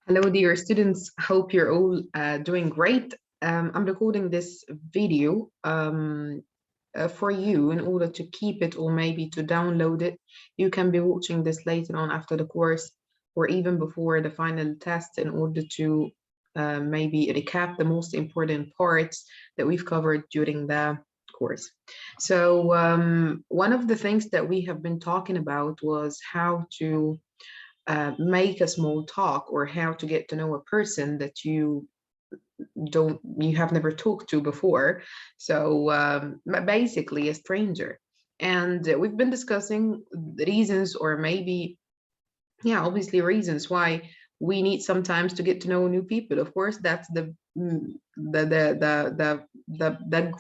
Hello, dear students. Hope you're all doing great. I'm recording this video for you in order to keep it or maybe to download it. You can be watching this later on after the course or even before the final test in order to maybe recap the most important parts that we've covered during the course. So one of the things that we have been talking about was how to make a small talk or how to get to know a person that you have never talked to before. So basically a stranger. And we've been discussing the reasons or maybe, yeah, obviously reasons why we need sometimes to get to know new people. Of course, that's the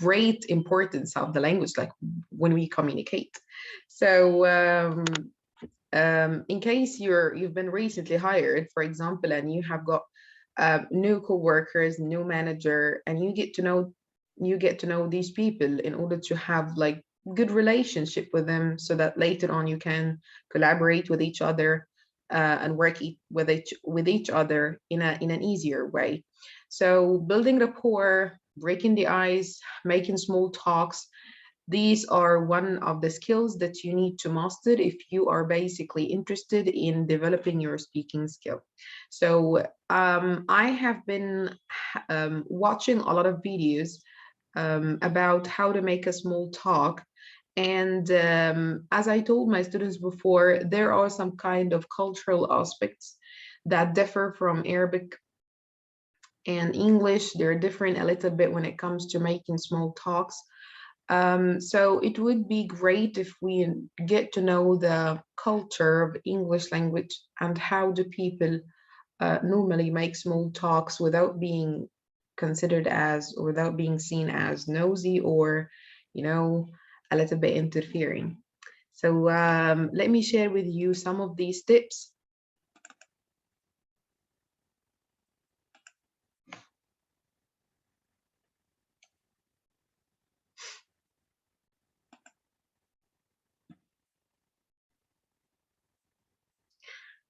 great importance of the language, like when we communicate. So in case you've been recently hired, for example, and you have got new coworkers, new manager, and you get to know these people in order to have like good relationship with them, so that later on you can collaborate with each other and work with each other in an easier way. So building rapport, breaking the ice, making small talks, these are one of the skills that you need to master if you are basically interested in developing your speaking skill. So I have been watching a lot of videos about how to make a small talk. And as I told my students before, there are some kind of cultural aspects that differ from Arabic and English. They're different a little bit when it comes to making small talks. So it would be great if we get to know the culture of English language and how do people normally make small talks without being considered as or without being seen as nosy or, you know, a little bit interfering. So let me share with you some of these tips.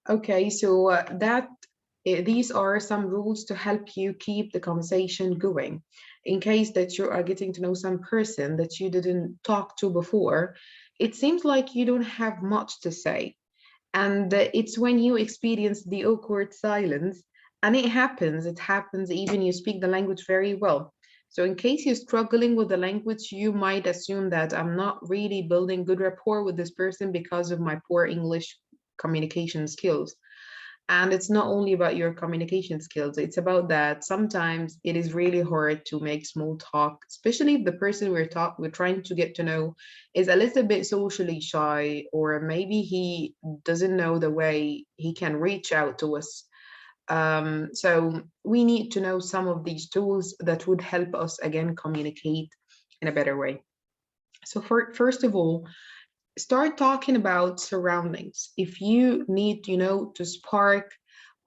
Okay, so these are some rules to help you keep the conversation going. In case that you are getting to know some person that you didn't talk to before, it seems like you don't have much to say. And it's when you experience the awkward silence, and it happens even you speak the language very well. So in case you're struggling with the language, you might assume that I'm not really building good rapport with this person because of my poor English communication skills. And it's not only about your communication skills, it's about that sometimes it is really hard to make small talk, especially if the person we're trying to get to know is a little bit socially shy, or maybe he doesn't know the way he can reach out to us. So we need to know some of these tools that would help us again communicate in a better way. So first of all, start talking about surroundings. If you need, to spark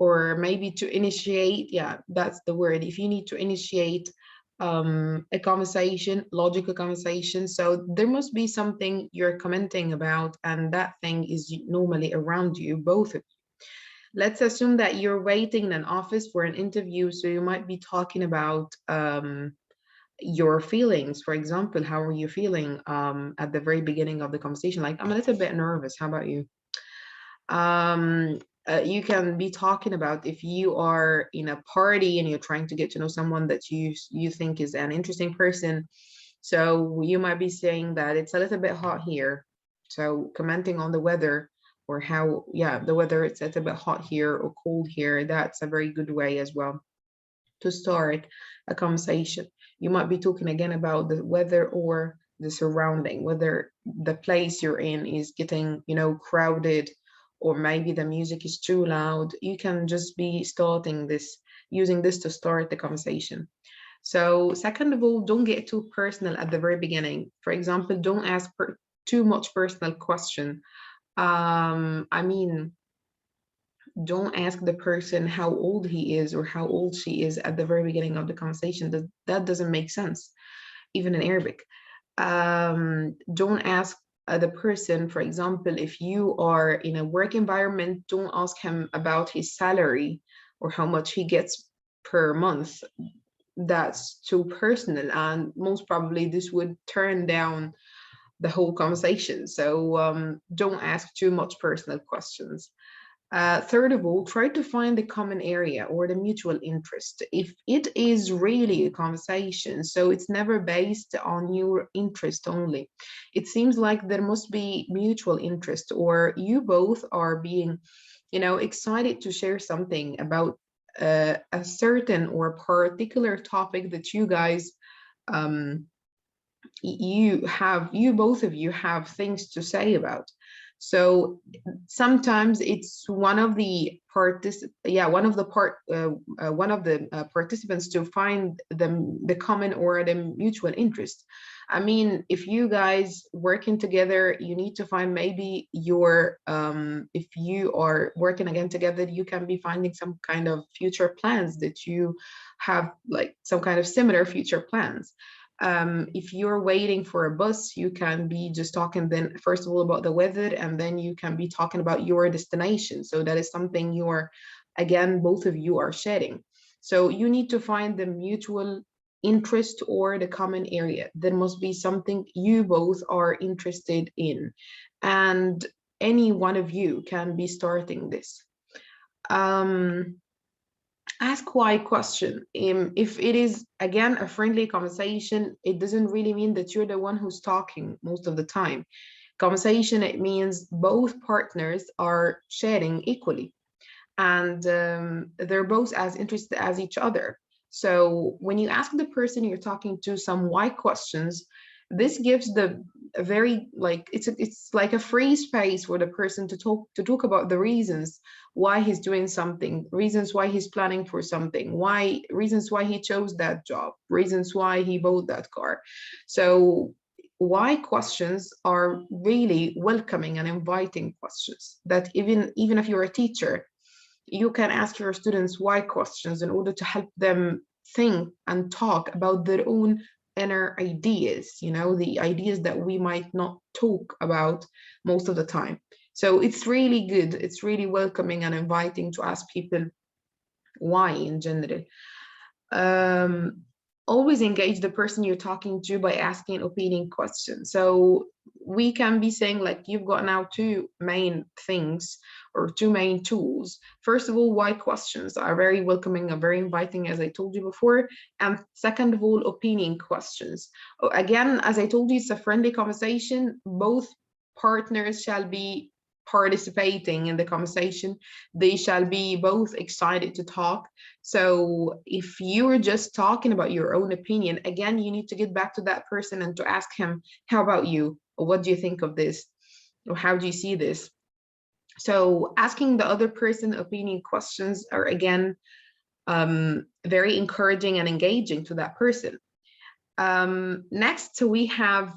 or maybe to initiate, yeah, that's the word. If you need to initiate a conversation, logical conversation, so there must be something you're commenting about, and that thing is normally around you, both of you. Let's assume that you're waiting in an office for an interview, so you might be talking about your feelings. For example, how are you feeling at the very beginning of the conversation? Like, I'm a little bit nervous. How about you? Um, you can be talking about if you are in a party and you're trying to get to know someone that you think is an interesting person. So you might be saying that it's a little bit hot here. So commenting on the weather or how, yeah, the weather, it's a little bit hot here or cold here. That's a very good way as well to start a conversation. You might be talking again about the weather or the surrounding, whether the place you're in is getting, crowded, or maybe the music is too loud. You can just be starting this, using this to start the conversation. So, second of all, don't get too personal at the very beginning. For example, don't ask too much personal question. I mean, don't ask the person how old he is or how old she is at the very beginning of the conversation. That doesn't make sense, even in Arabic. Don't ask the person, for example, if you are in a work environment, don't ask him about his salary or how much he gets per month, that's too personal, and most probably this would turn down the whole conversation. So don't ask too much personal questions. Third of all, try to find the common area or the mutual interest. If it is really a conversation, so it's never based on your interest only. It seems like there must be mutual interest, or you both are being, excited to share something about a certain or particular topic that you guys you both of you have things to say about. So sometimes it's one of the participants to find the common or the mutual interest. I mean, if you guys working together, you need to find maybe if you are working again together, you can be finding some kind of future plans that you have, like some kind of similar future plans. If you're waiting for a bus, you can be just talking then first of all about the weather, and then you can be talking about your destination. So that is something again, both of you are sharing. So you need to find the mutual interest or the common area. There must be something you both are interested in, and any one of you can be starting this. Ask why question. If it is, again, a friendly conversation, it doesn't really mean that you're the one who's talking most of the time. Conversation, it means both partners are sharing equally, and they're both as interested as each other. So when you ask the person you're talking to some why questions, this gives a very, like, it's like a free space for the person to talk about the reasons why he's doing something, reasons why he's planning for something, reasons why he chose that job, reasons why he bought that car. So why questions are really welcoming and inviting questions that even if you're a teacher, you can ask your students why questions in order to help them think and talk about their own inner ideas, the ideas that we might not talk about most of the time. So it's really good. It's really welcoming and inviting to ask people why in general. Always engage the person you're talking to by asking opening questions. So we can be saying, like, you've got now two main things or two main tools. First of all, why questions are very welcoming and very inviting, as I told you before. And second of all, opinion questions. Again, as I told you, it's a friendly conversation. Both partners shall be participating in the conversation. They shall be both excited to talk. So if you're just talking about your own opinion, again, you need to get back to that person and to ask him, how about you? Or what do you think of this? Or how do you see this? So asking the other person opinion questions are, again, very encouraging and engaging to that person. Next, we have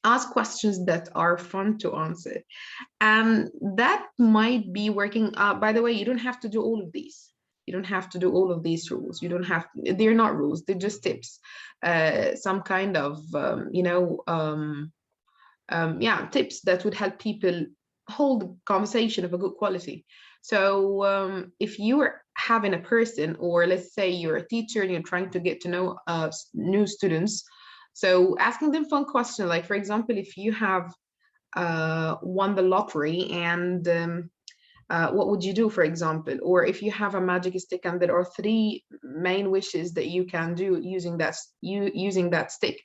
ask questions that are fun to answer. And that might be working. By the way, you don't have to do all of these. You don't have to do all of these rules. You don't have, they're not rules, they're just tips. Some kind of, tips that would help people hold conversation of a good quality. So if you're having a person, or let's say you're a teacher and you're trying to get to know new students, so asking them fun questions, like, for example, if you have won the lottery, and what would you do, for example? Or if you have a magic stick and there are 3 main wishes that you can do using that stick,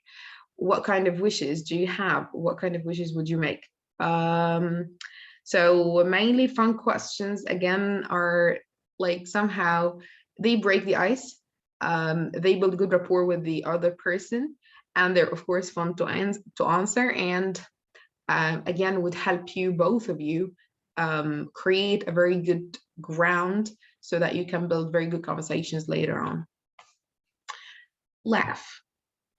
what kind of wishes do you have? What kind of wishes would you make? So mainly fun questions, again, are like, somehow they break the ice. They build good rapport with the other person, and they're of course fun to answer, and again, would help you, both of you, create a very good ground so that you can build very good conversations later on. Laugh.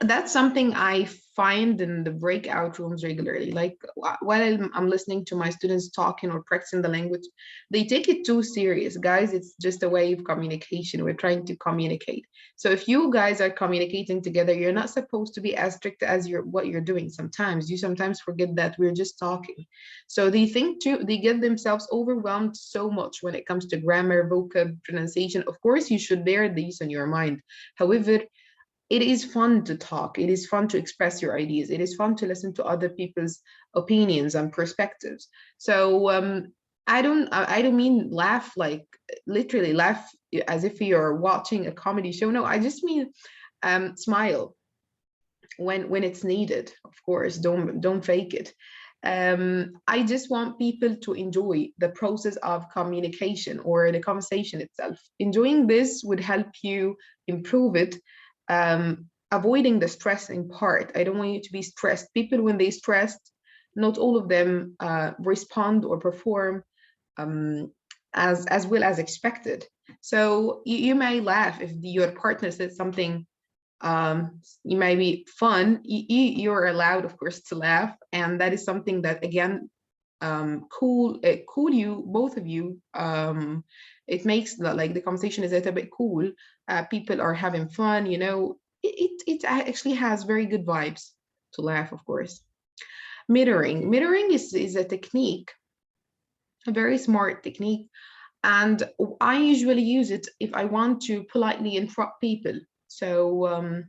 That's something I find in the breakout rooms regularly. Like while I'm listening to my students talking or practicing the language, they take it too serious. Guys, it's just a way of communication. We're trying to communicate. So if you guys are communicating together, you're not supposed to be as strict as what you're doing. Sometimes you sometimes forget that we're just talking. So they think too, they get themselves overwhelmed so much when it comes to grammar, vocab, pronunciation. Of course, you should bear these on your mind. However, it is fun to talk. It is fun to express your ideas. It is fun to listen to other people's opinions and perspectives. So I don't mean laugh like literally laugh as if you're watching a comedy show. No, I just mean smile when it's needed. Of course, don't fake it. I just want people to enjoy the process of communication or the conversation itself. Enjoying this would help you improve it. Avoiding the stressing part. I don't want you to be stressed. People, when they stressed, not all of them respond or perform um, as well as expected. So you may laugh if your partner says something you may be fun. You're allowed, of course, to laugh, and that is something that again cool you both of you. It makes like the conversation is a little bit cool. People are having fun, it actually has very good vibes to laugh, of course. Mirroring is a technique, a very smart technique, and I usually use it if I want to politely interrupt people. So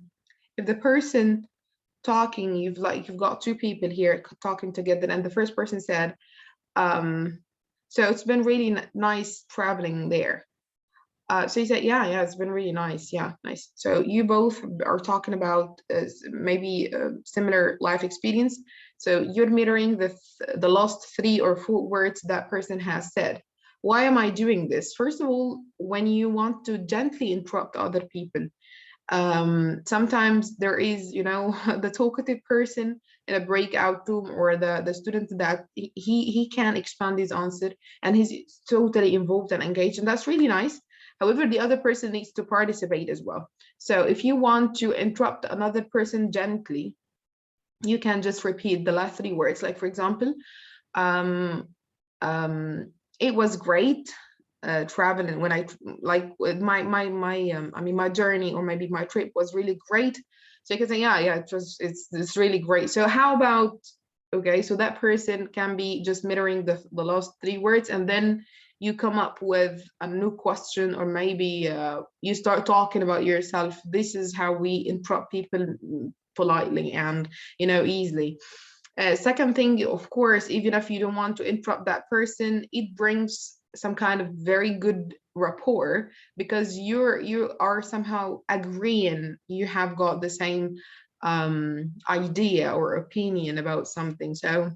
if the person talking, you've got two people here talking together, and the first person said, um, so it's been really nice traveling there. So you said, yeah, it's been really nice. Yeah, nice. So you both are talking about maybe a similar life experience. So you're mirroring the last 3 or 4 words that person has said. Why am I doing this? First of all, when you want to gently interrupt other people, sometimes there is the talkative person in a breakout room, or the student that he can expand his answer and he's totally involved and engaged, and that's really nice. However, the other person needs to participate as well. So if you want to interrupt another person gently, you can just repeat the last 3 words. Like for example, um it was great traveling when I like my journey, or maybe my trip was really great. So you can say, yeah, it's really great. So how about, okay, so that person can be just mirroring the last 3 words, and then you come up with a new question, or maybe you start talking about yourself. This is how we interrupt people politely and easily. Second thing, of course, even if you don't want to interrupt that person, it brings some kind of very good rapport, because you are somehow agreeing, you have got the same idea or opinion about something, so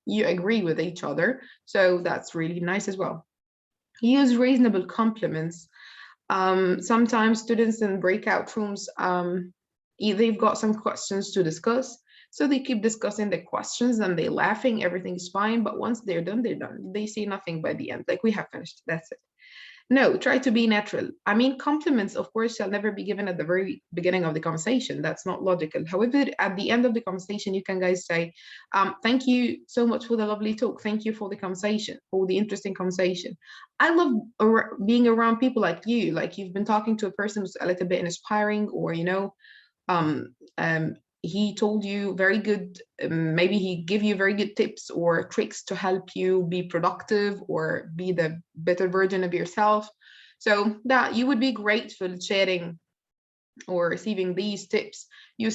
you agree with each other. So that's really nice as well. Use reasonable compliments. Sometimes students in breakout rooms, they've got some questions to discuss. So they keep discussing the questions and they laughing, everything's fine. But once they're done, they're done. They say nothing by the end. Like, we have finished, that's it. No, try to be natural. I mean, compliments, of course, shall never be given at the very beginning of the conversation. That's not logical. However, at the end of the conversation, you can guys say, thank you so much for the lovely talk. Thank you for the conversation, for the interesting conversation. I love being around people like you. Like, you've been talking to a person who's a little bit inspiring, or, um, um, he told you very good, maybe he give you very good tips or tricks to help you be productive or be the better version of yourself. So that you would be grateful sharing or receiving these tips. You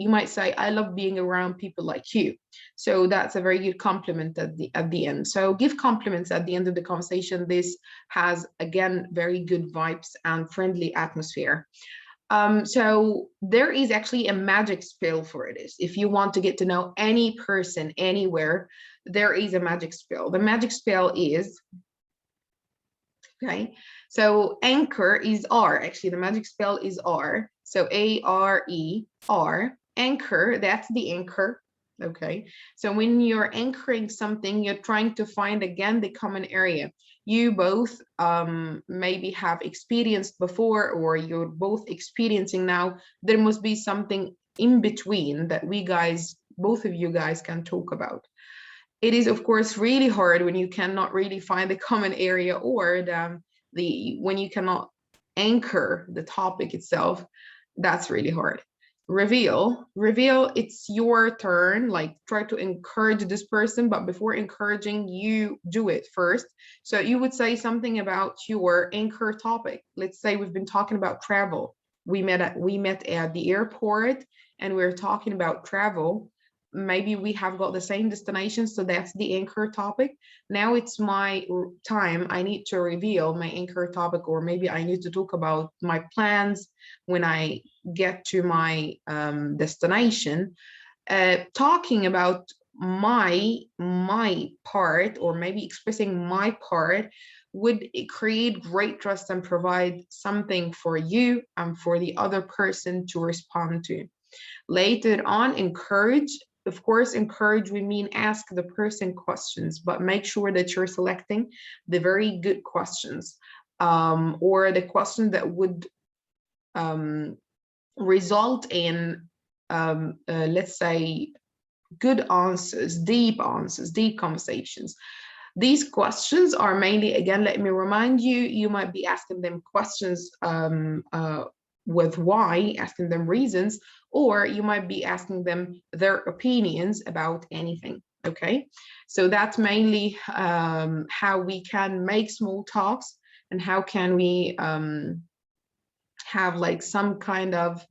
might say, I love being around people like you. So that's a very good compliment at the end. So give compliments at the end of the conversation. This has, again, very good vibes and friendly atmosphere. So there is actually a magic spell for this. If you want to get to know any person anywhere, there is a magic spell. The magic spell is, okay, so anchor is R. Actually, the magic spell is R. So ARER, anchor, that's the anchor. Okay, so when you're anchoring something, you're trying to find again the common area you both maybe have experienced before, or you're both experiencing now. There must be something in between that we guys, both of you guys, can talk about. It is, of course, really hard when you cannot really find the common area, or when you cannot anchor the topic itself. That's really hard. Reveal, it's your turn. Like, try to encourage this person, but before encouraging, you do it first. So you would say something about your anchor topic. Let's say we've been talking about travel. We met at the airport, and we're talking about travel. Maybe we have got the same destination, so that's the anchor topic. Now it's my time. I need to reveal my anchor topic, or maybe I need to talk about my plans when I get to my destination. Talking about my part, or maybe expressing my part, would create great trust and provide something for you and for the other person to respond to. Later on, encourage. Of course, encourage, we mean ask the person questions, but make sure that you're selecting the very good questions, or the question that would result in, let's say, good answers, deep conversations. These questions are mainly, again, let me remind you, you might be asking them questions with why, asking them reasons, or you might be asking them their opinions about anything. Okay, so that's mainly how we can make small talks, and how can we have like some kind of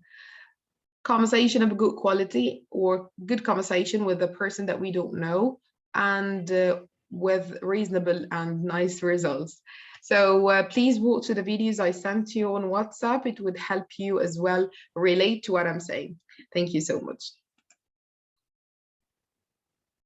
conversation of good quality, or good conversation with the person that we don't know, and with reasonable and nice results. So please watch the videos I sent you on WhatsApp. It would help you as well relate to what I'm saying. Thank you so much.